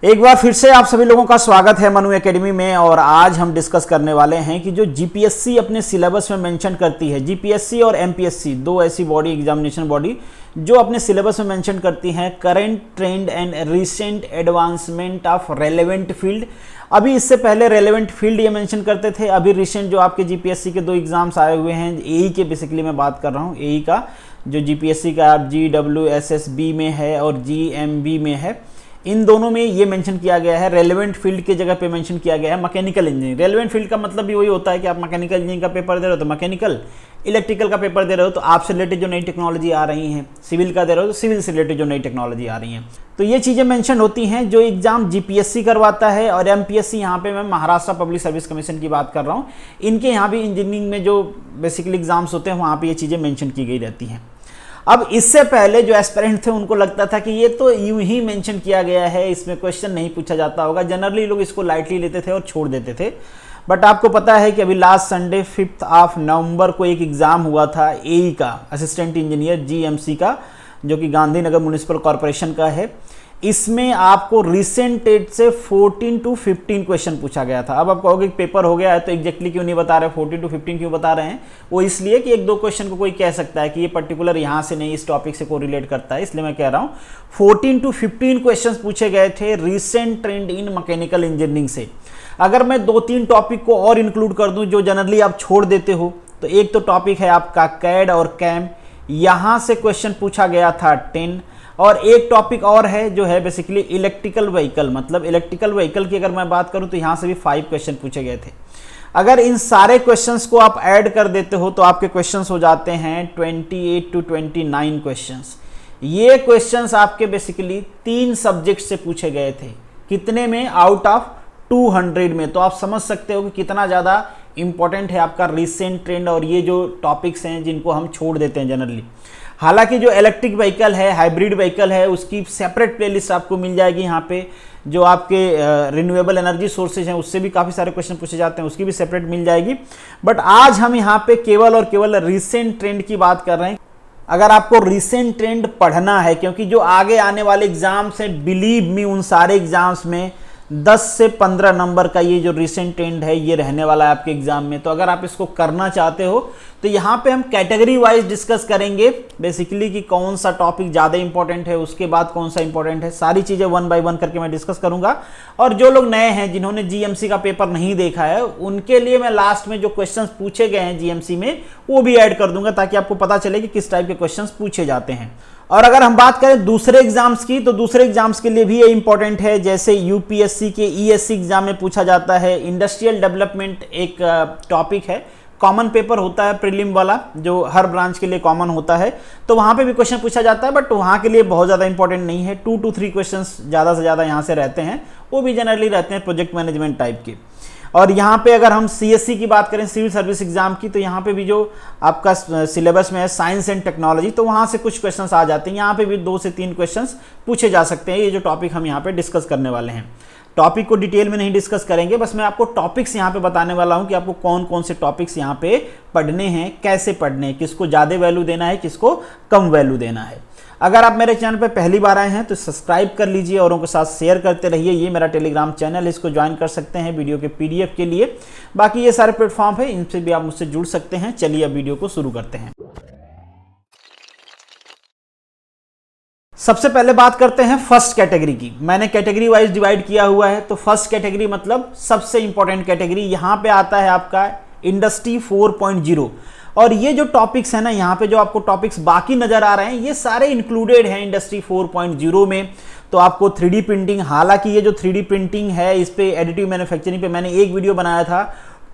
एक बार फिर से आप सभी लोगों का स्वागत है मनु एकेडमी में। और आज हम डिस्कस करने वाले हैं कि जो जीपीएससी अपने सिलेबस में मेंशन करती है, जीपीएससी और एमपीएससी दो ऐसी बॉडी, एग्जामिनेशन बॉडी, जो अपने सिलेबस में मेंशन करती हैं current trend and recent advancement of relevant field. अभी इससे पहले रेलेवेंट फील्ड ये मेंशन करते थे। अभी रिसेंट जो आपके जीपीएससी के दो एग्जाम्स आए हुए हैं, एई के बेसिकली मैं बात कर रहा हूँ, एई का जो जीपीएससी का आप GWSSB में है और GMB में है, इन दोनों में ये मेंशन किया गया है रेलेवेंट फील्ड के जगह पे मेंशन किया गया है मैकेनिकल इंजीनियरिंग। रेलेवेंट फील्ड का मतलब भी वही होता है कि आप मैकेनिकल इंजीनियरिंग का पेपर दे रहे हो तो मैकेनिकल, इलेक्ट्रिकल का पेपर दे रहे हो तो आपसे रिलेटेड जो नई टेक्नोलॉजी आ रही हैं, सिविल का दे रहे हो तो सिविल से रिलेटेड जो नई टेक्नोलॉजी आ रही हैं, तो ये चीज़ें मेंशन होती हैं जो एग्जाम जीपीएससी करवाता है। और एमपीएससी, यहाँ पे मैं महाराष्ट्र पब्लिक सर्विस कमीशन की बात कर रहा हूँ, इनके यहाँ भी इंजीनियरिंग में जो बेसिकली एग्जाम्स होते हैं वहाँ पर ये चीज़ें मैंशन की गई रहती हैं। अब इससे पहले जो एस्पिरेंट थे उनको लगता था कि ये तो यूं ही मेंशन किया गया है, इसमें क्वेश्चन नहीं पूछा जाता होगा, जनरली लोग इसको लाइटली लेते थे और छोड़ देते थे। बट आपको पता है कि अभी लास्ट संडे 5 नवंबर को एक एग्ज़ाम हुआ था एई का, असिस्टेंट इंजीनियर जीएमसी का, जो कि गांधीनगर म्युनिसिपल कॉरपोरेशन का है। इसमें आपको रिसेंट डेट से 14 to 15 क्वेश्चन पूछा गया था। अब आप कहोगे पेपर हो गया है तो एग्जैक्टली क्यों नहीं बता रहे, 14 to 15 क्यों बता रहे हैं? वो इसलिए कि एक दो क्वेश्चन को कोई कह सकता है कि ये पर्टिकुलर यहाँ से नहीं, इस टॉपिक से कोरिलेट करता है, इसलिए मैं कह रहा हूँ 14 to 15 क्वेश्चन पूछे गए थे रिसेंट ट्रेंड इन मैकेनिकल इंजीनियरिंग से। अगर मैं 2-3 टॉपिक को और इंक्लूड कर दूं जो जनरली आप छोड़ देते हो, तो एक तो टॉपिक है आपका कैड और कैम, यहाँ से क्वेश्चन पूछा गया था 10। और एक टॉपिक और है जो है बेसिकली इलेक्ट्रिकल व्हीकल, मतलब इलेक्ट्रिकल व्हीकल की अगर मैं बात करूं तो यहाँ से भी 5 क्वेश्चन पूछे गए थे। अगर इन सारे क्वेश्चंस को आप ऐड कर देते हो तो आपके क्वेश्चंस हो जाते हैं 28 to 29 क्वेश्चंस। ये क्वेश्चंस आपके बेसिकली 3 सब्जेक्ट से पूछे गए थे। कितने में? आउट ऑफ 200 में। तो आप समझ सकते हो कि कितना ज़्यादा इंपॉर्टेंट है आपका रिसेंट ट्रेंड और ये जो टॉपिक्स हैं जिनको हम छोड़ देते हैं जनरली। हालांकि जो इलेक्ट्रिक व्हीकल है, हाइब्रिड व्हीकल है, उसकी सेपरेट प्लेलिस्ट आपको मिल जाएगी यहाँ पे। जो आपके रिन्यूएबल एनर्जी सोर्सेज हैं उससे भी काफ़ी सारे क्वेश्चन पूछे जाते हैं, उसकी भी सेपरेट मिल जाएगी। बट आज हम यहाँ पे केवल और केवल रिसेंट ट्रेंड की बात कर रहे हैं। अगर आपको रिसेंट ट्रेंड पढ़ना है, क्योंकि जो आगे आने वाले एग्जाम्स हैं, बिलीव मी, उन सारे एग्जाम्स में 10 से 15 नंबर का ये जो रिसेंट ट्रेंड है ये रहने वाला है आपके एग्जाम में। तो अगर आप इसको करना चाहते हो तो यहाँ पे हम कैटेगरी वाइज डिस्कस करेंगे बेसिकली कि कौन सा टॉपिक ज़्यादा इंपॉर्टेंट है, उसके बाद कौन सा इंपॉर्टेंट है, सारी चीज़ें 1 by 1 करके मैं डिस्कस करूंगा। और जो लोग नए हैं, जिन्होंने जीएमसी का पेपर नहीं देखा है, उनके लिए मैं लास्ट में जो क्वेश्चंस पूछे गए हैं जीएमसी में वो भी ऐड कर दूंगा, ताकि आपको पता चले कि किस टाइप के क्वेश्चंस पूछे जाते हैं। और अगर हम बात करें दूसरे एग्जाम्स की, तो दूसरे एग्जाम्स के लिए भी ये इंपॉर्टेंट है। जैसे यूपीएससी के ईएससी एग्जाम में पूछा जाता है इंडस्ट्रियल डेवलपमेंट, एक टॉपिक है, कॉमन पेपर होता है प्रीलिम वाला, जो हर ब्रांच के लिए कॉमन होता है। तो वहाँ पे भी क्वेश्चन पूछा जाता है, बट वहाँ के लिए बहुत ज़्यादा इंपॉर्टेंट नहीं है। 2 to 3 क्वेश्चन ज़्यादा से ज़्यादा यहाँ से रहते हैं, वो भी जनरली रहते हैं प्रोजेक्ट मैनेजमेंट टाइप के। और यहाँ पे अगर हम सीएससी की बात करें, सिविल सर्विस एग्जाम की, तो यहाँ पे भी जो आपका सिलेबस में है साइंस एंड टेक्नोलॉजी, तो वहाँ से कुछ क्वेश्चंस आ जाते हैं। यहाँ पे भी 2 से 3 क्वेश्चंस पूछे जा सकते हैं। ये जो टॉपिक हम यहाँ पे डिस्कस करने वाले हैं, टॉपिक को डिटेल में नहीं डिस्कस करेंगे, बस मैं आपको टॉपिक्स यहाँ पे बताने वाला हूँ कि आपको कौन कौन से टॉपिक्स यहाँ पे पढ़ने हैं, कैसे पढ़ने हैं, किसको ज़्यादा वैल्यू देना है, किसको कम वैल्यू देना है। अगर आप मेरे चैनल पर पहली बार आए हैं तो सब्सक्राइब कर लीजिए, औरों के साथ शेयर करते रहिए। ये मेरा टेलीग्राम चैनल है, इसको ज्वाइन कर सकते हैं वीडियो के पीडीएफ के लिए। बाकी ये सारे प्लेटफॉर्म है, इनसे भी आप मुझसे जुड़ सकते हैं। चलिए अब वीडियो को शुरू करते हैं। सबसे पहले बात करते हैं फर्स्ट कैटेगरी की। मैंने कैटेगरी वाइज डिवाइड किया हुआ है। तो फर्स्ट कैटेगरी मतलब सबसे इंपॉर्टेंट कैटेगरी, यहाँ पे आता है आपका इंडस्ट्री 4.0। और ये जो टॉपिक्स है ना, यहाँ पे जो आपको टॉपिक्स बाकी नजर आ रहे हैं, ये सारे इंक्लूडेड हैं इंडस्ट्री 4.0 में। तो आपको 3D प्रिंटिंग, हालांकि ये जो 3D प्रिंटिंग है, इस पे एडिटिव मैन्युफैक्चरिंग पे मैंने एक वीडियो बनाया था,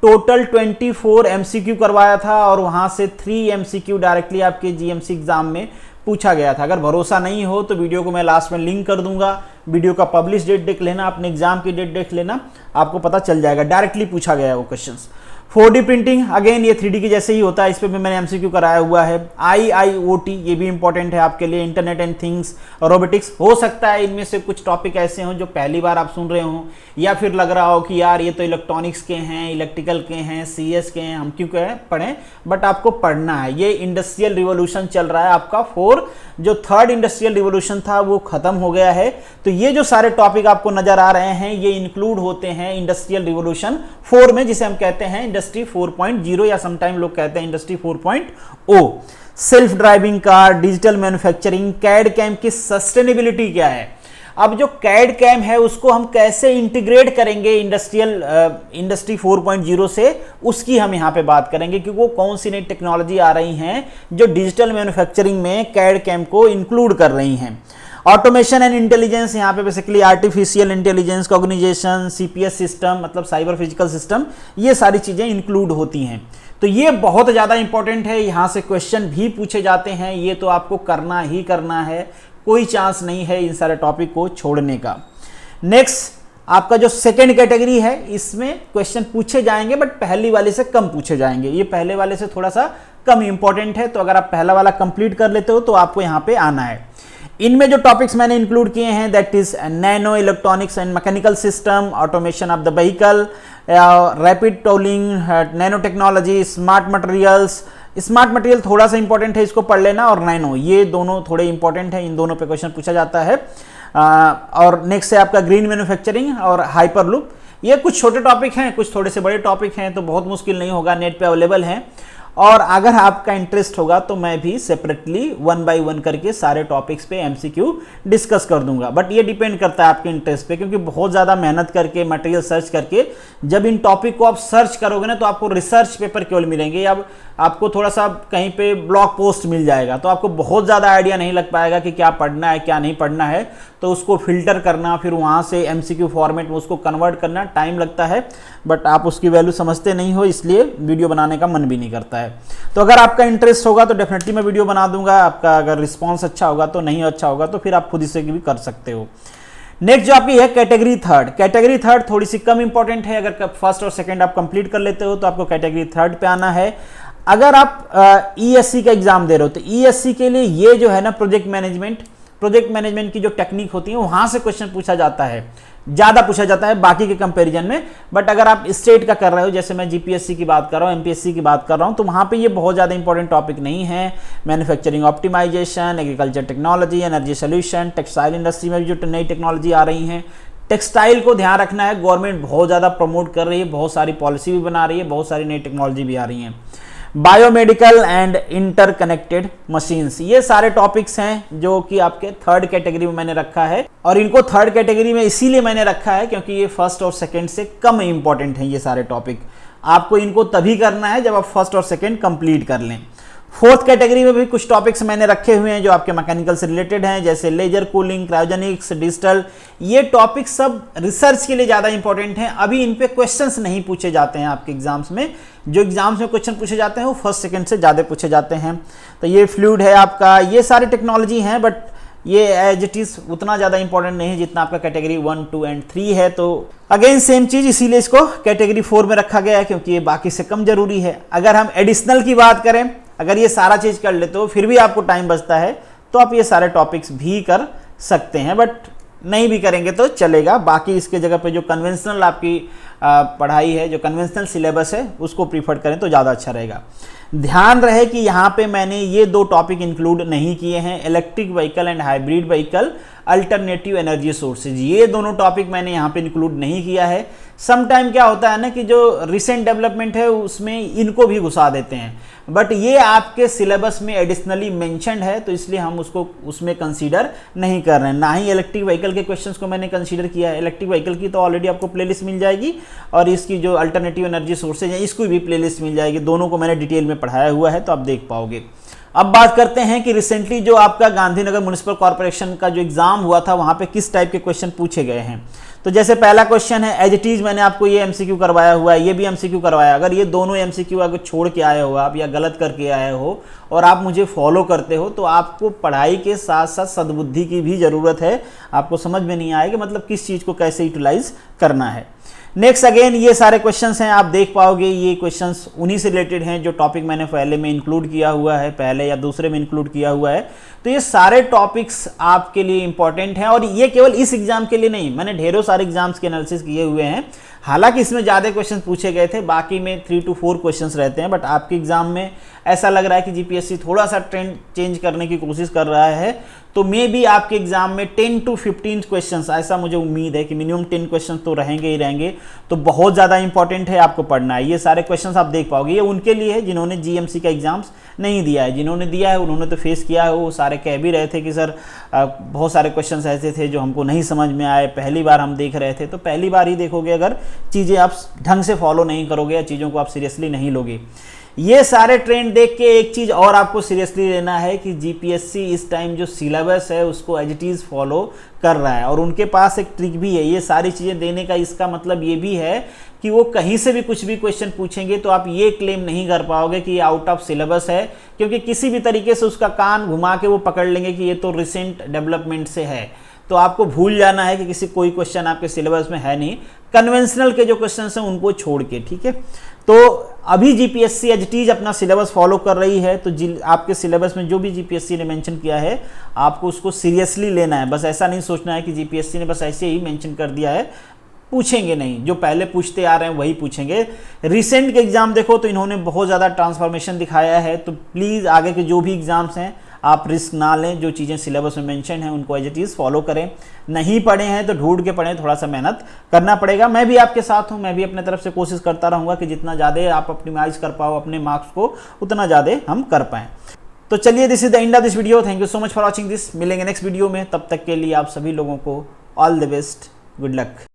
टोटल 24 MCQ करवाया था, और वहाँ से 3 MCQ डायरेक्टली आपके जीएमसी एग्जाम में पूछा गया था। अगर भरोसा नहीं हो तो वीडियो को मैं लास्ट में लिंक कर दूंगा, वीडियो का पब्लिश डेट देख लेना, अपने एग्जाम की डेट देख लेना, आपको पता चल जाएगा। डायरेक्टली पूछा गया है वो क्वेश्चंस। 4D प्रिंटिंग अगेन ये 3D के जैसे ही होता है, इस पे भी मैंने एमसीक्यू कराया हुआ है। IIoT ये भी इंपॉर्टेंट है आपके लिए, इंटरनेट एंड थिंग्स, रोबोटिक्स। हो सकता है इनमें से कुछ टॉपिक ऐसे हों जो पहली बार आप सुन रहे हो, या फिर लग रहा हो कि यार ये तो इलेक्ट्रॉनिक्स के हैं, इलेक्ट्रिकल के हैं, CS के हैं, हम क्यों पढ़ें, बट आपको पढ़ना है। ये इंडस्ट्रियल रिवोल्यूशन चल रहा है आपका, जो थर्ड इंडस्ट्रियल रिवोल्यूशन था वो खत्म हो गया है। तो ये जो सारे टॉपिक आपको नजर आ रहे हैं ये इंक्लूड होते हैं इंडस्ट्रियल रिवोल्यूशन 4 में, जिसे हम कहते हैं इंडस्ट्री 4.0 या समटाइम लोग कहते हैं industry 4.0। Self driving car, digital manufacturing, CAD CAM की सस्टेनेबिलिटी क्या है। अब जो कैड कैम है उसको हम कैसे इंटीग्रेट करेंगे इंडस्ट्री 4.0 से, उसकी हम यहाँ पे बात करेंगे, क्योंकि वो कौन सी नई टेक्नोलॉजी आ रही हैं जो डिजिटल मैन्युफैक्चरिंग में कैड कैम को इंक्लूड कर रही हैं। ऑटोमेशन एंड इंटेलिजेंस, यहाँ पे basically artificial intelligence, cognisation, CPS system मतलब साइबर फिजिकल सिस्टम, ये सारी चीज़ें इंक्लूड होती हैं। तो ये बहुत ज़्यादा इंपॉर्टेंट है, यहाँ से क्वेश्चन भी पूछे जाते हैं, ये तो आपको करना ही करना है, कोई चांस नहीं है इन सारे टॉपिक को छोड़ने का। नेक्स्ट आपका जो सेकंड कैटेगरी है इसमें क्वेश्चन पूछे जाएंगे बट पहली वाले से कम पूछे जाएंगे, ये पहले वाले से थोड़ा सा कम इंपॉर्टेंट है। तो अगर आप पहला वाला कंप्लीट कर लेते हो तो आपको यहाँ पे आना है। इनमें जो टॉपिक्स मैंने इंक्लूड किए हैं that is nano electronics and mechanical system, automation of the vehicle, rapid tolling, nano technology, smart materials. Smart material थोड़ा सा इंपॉर्टेंट है, इसको पढ़ लेना, और नैनो, ये दोनों थोड़े इंपॉर्टेंट है, इन दोनों पे क्वेश्चन पूछा जाता है। और नेक्स्ट है आपका ग्रीन मैन्युफैक्चरिंग और हाइपरलूप। ये कुछ छोटे टॉपिक हैं, कुछ थोड़े से बड़े टॉपिक हैं, तो बहुत मुश्किल नहीं होगा, नेट पे अवेलेबल हैं। और अगर आपका इंटरेस्ट होगा तो मैं भी सेपरेटली 1 by 1 करके सारे टॉपिक्स पे MCQ डिस्कस कर दूंगा, बट ये डिपेंड करता है आपके इंटरेस्ट पे, क्योंकि बहुत ज़्यादा मेहनत करके मटेरियल सर्च करके जब इन टॉपिक को आप सर्च करोगे ना तो आपको रिसर्च पेपर केवल मिलेंगे, या आपको थोड़ा सा कहीं पे ब्लॉग पोस्ट मिल जाएगा, तो आपको बहुत ज़्यादा आइडिया नहीं लग पाएगा कि क्या पढ़ना है क्या नहीं पढ़ना है। तो उसको फिल्टर करना, फिर वहाँ से MCQ फॉर्मेट में उसको कन्वर्ट करना टाइम लगता है, बट आप उसकी वैल्यू समझते नहीं हो, इसलिए वीडियो बनाने का मन भी नहीं करता है। तो अगर आपका इंटरेस्ट होगा तो डेफिनेटली मैं वीडियो बना दूंगा, आपका अगर रिस्पॉन्स अच्छा होगा तो, नहीं अच्छा होगा तो फिर आप खुद इसे भी कर सकते हो। नेक्स्ट जो आपकी है कैटेगरी थर्ड थोड़ी सी कम इंपॉर्टेंट है। अगर फर्स्ट और सेकंड आप कंप्लीट कर लेते हो तो आपको कैटेगरी थर्ड पे आना है। अगर आप ESC का एग्जाम दे रहे हो तो ESC के लिए ये जो है ना प्रोजेक्ट मैनेजमेंट की जो टेक्निक होती है वहां से क्वेश्चन पूछा जाता है, ज़्यादा पूछा जाता है बाकी के कंपैरिजन में। बट अगर आप स्टेट का कर रहे हो, जैसे मैं GPSC की बात कर रहा हूँ, MPSC की बात कर रहा हूँ, तो वहाँ पे ये बहुत ज़्यादा इंपॉर्टेंट टॉपिक नहीं है। Manufacturing optimization, agriculture technology, energy solution, textile industry में भी जो नई टेक्नोलॉजी आ रही हैं, टेक्सटाइल को ध्यान रखना है, गवर्नमेंट बहुत ज़्यादा प्रमोट कर रही है, बहुत सारी पॉलिसी भी बना रही है, बहुत सारी नई टेक्नोलॉजी भी आ रही हैं। बायोमेडिकल एंड इंटरकनेक्टेड मशीन्स, ये सारे टॉपिक्स हैं जो कि आपके थर्ड कैटेगरी में मैंने रखा है, और इनको थर्ड कैटेगरी में इसीलिए मैंने रखा है क्योंकि ये फर्स्ट और सेकंड से कम इंपॉर्टेंट हैं। ये सारे टॉपिक आपको इनको तभी करना है जब आप फर्स्ट और सेकंड कंप्लीट कर लें। फोर्थ कैटेगरी में भी कुछ टॉपिक्स मैंने रखे हुए हैं जो आपके मैकेनिकल से रिलेटेड हैं, जैसे लेजर कूलिंग, क्रायोजेनिक्स, डिजिटल। ये टॉपिक सब रिसर्च के लिए ज़्यादा इंपॉर्टेंट हैं, अभी इन पे क्वेश्चंस नहीं पूछे जाते हैं आपके एग्जाम्स में। जो एग्जाम्स में क्वेश्चन पूछे जाते हैं वो फर्स्ट सेकंड से ज़्यादा पूछे जाते हैं। तो ये फ्लूइड है आपका, ये सारी टेक्नोलॉजी हैं, बट ये एज इट इज उतना ज़्यादा इंपॉर्टेंट नहीं है जितना आपका कैटेगरी 1, 2 एंड 3 है। तो अगेन सेम चीज़, इसीलिए इसको कैटेगरी 4 में रखा गया है क्योंकि ये बाकी से कम जरूरी है। अगर हम एडिशनल की बात करें, अगर ये सारा चीज़ कर लेते हो फिर भी आपको टाइम बचता है तो आप ये सारे टॉपिक्स भी कर सकते हैं, बट नहीं भी करेंगे तो चलेगा। बाकी इसके जगह पे जो कन्वेंशनल आपकी पढ़ाई है, जो कन्वेंशनल सिलेबस है, उसको प्रीफर करें तो ज़्यादा अच्छा रहेगा। ध्यान रहे कि यहाँ पे मैंने ये 2 टॉपिक इंक्लूड नहीं किए हैं, electric vehicle and hybrid vehicle, alternative energy sources, ये दोनों टॉपिक मैंने यहाँ पे इंक्लूड नहीं किया है। सम टाइम क्या होता है ना कि जो रिसेंट डेवलपमेंट है उसमें इनको भी घुसा देते हैं, बट ये आपके सिलेबस में एडिशनली मेंशन्ड है तो इसलिए हम उसको उसमें कंसीडर नहीं कर रहे हैं। ना ही इलेक्ट्रिक व्हीकल के क्वेश्चंस को मैंने कंसीडर किया है। इलेक्ट्रिक व्हीकल की तो ऑलरेडी आपको प्लेलिस्ट मिल जाएगी, और इसकी जो अल्टरनेटिव एनर्जी सोर्सेज है इसको भी प्लेलिस्ट मिल जाएगी। दोनों को मैंने डिटेल में पढ़ाया हुआ है तो आप देख पाओगे। अब बात करते हैं कि रिसेंटली जो आपका गांधीनगर म्युनिसिपल कॉर्पोरेशन का जो एग्जाम हुआ था वहां पे किस टाइप के क्वेश्चन पूछे गए हैं। तो जैसे पहला क्वेश्चन है, एज इट इज मैंने आपको ये MCQ करवाया हुआ है, ये भी MCQ करवाया। अगर ये दोनों MCQ अगर छोड़ के आए हो आप या गलत करके आए हो और आप मुझे फॉलो करते हो तो आपको पढ़ाई के साथ साथ सद्बुद्धि की भी ज़रूरत है। आपको समझ में नहीं आएगा मतलब किस चीज़ को कैसे यूटिलाइज करना है। नेक्स्ट अगेन ये सारे क्वेश्चंस हैं, आप देख पाओगे ये क्वेश्चंस उन्हीं से रिलेटेड हैं जो टॉपिक मैंने पहले में इंक्लूड किया हुआ है, पहले या दूसरे में इंक्लूड किया हुआ है। तो ये सारे टॉपिक्स आपके लिए इंपॉर्टेंट हैं और ये केवल इस एग्जाम के लिए नहीं, मैंने ढेरों सारे एग्जाम्स के एनालिसिस किए हुए हैं। हालांकि इसमें ज़्यादा क्वेश्चन पूछे गए थे, बाकी में 3 to 4 क्वेश्चंस रहते हैं, बट आपके एग्जाम में ऐसा लग रहा है कि जीपीएससी थोड़ा सा ट्रेंड चेंज करने की कोशिश कर रहा है। तो मे भी आपके एग्जाम में 10 to 15 क्वेश्चंस, ऐसा मुझे उम्मीद है कि मिनिमम 10 क्वेश्चन तो रहेंगे ही रहेंगे। तो बहुत ज़्यादा इंपॉर्टेंट है, आपको पढ़ना है। ये सारे क्वेश्चंस आप देख पाओगे, ये उनके लिए है जिन्होंने जीएमसी का एग्जाम्स नहीं दिया है। जिन्होंने दिया है उन्होंने तो फेस किया है, वो सारे कह भी रहे थे कि सर बहुत सारे क्वेश्चंस ऐसे थे जो हमको नहीं समझ में आए, पहली बार हम देख रहे थे। तो पहली बार ही देखोगे अगर चीज़ें आप ढंग से फॉलो नहीं करोगे या चीज़ों को आप सीरियसली नहीं लोगे। ये सारे ट्रेंड देख के एक चीज़ और आपको सीरियसली लेना है कि जीपीएससी इस टाइम जो सिलेबस है उसको एज इट इज़ फॉलो कर रहा है, और उनके पास एक ट्रिक भी है। ये सारी चीज़ें देने का इसका मतलब ये भी है कि वो कहीं से भी कुछ भी क्वेश्चन पूछेंगे तो आप ये क्लेम नहीं कर पाओगे कि ये आउट ऑफ सिलेबस है, क्योंकि किसी भी तरीके से उसका कान घुमा के वो पकड़ लेंगे कि ये तो रिसेंट डेवलपमेंट से है। तो आपको भूल जाना है कि कोई क्वेश्चन आपके सिलेबस में है नहीं, कन्वेंशनल के जो क्वेश्चन हैं उनको छोड़ के, ठीक है। तो अभी जीपीएससी एज इट इज अपना सिलेबस फॉलो कर रही है, तो आपके सिलेबस में जो भी जीपीएससी ने मेंशन किया है आपको उसको सीरियसली लेना है। बस ऐसा नहीं सोचना है कि जीपीएससी ने बस ऐसे ही मेंशन कर दिया है, पूछेंगे नहीं, जो पहले पूछते आ रहे हैं वही पूछेंगे। रिसेंट के एग्जाम देखो तो इन्होंने बहुत ज़्यादा ट्रांसफॉर्मेशन दिखाया है। तो प्लीज़ आगे के जो भी एग्जाम्स हैं आप रिस्क ना लें, जो चीज़ें सिलेबस में मेंशन हैं उनको एज इट इज़ फॉलो करें। नहीं पढ़े हैं तो ढूंढ के पढ़ें, थोड़ा सा मेहनत करना पड़ेगा। मैं भी आपके साथ हूं, मैं भी अपने तरफ से कोशिश करता रहूँगा कि जितना ज़्यादा आप ऑप्टिमाइज कर पाओ अपने मार्क्स को, उतना ज़्यादा हम कर पाएँ। तो चलिए, this is the end of this video. Thank you so much for watching this. मिलेंगे नेक्स्ट वीडियो में, तब तक के लिए आप सभी लोगों को all the best, good luck.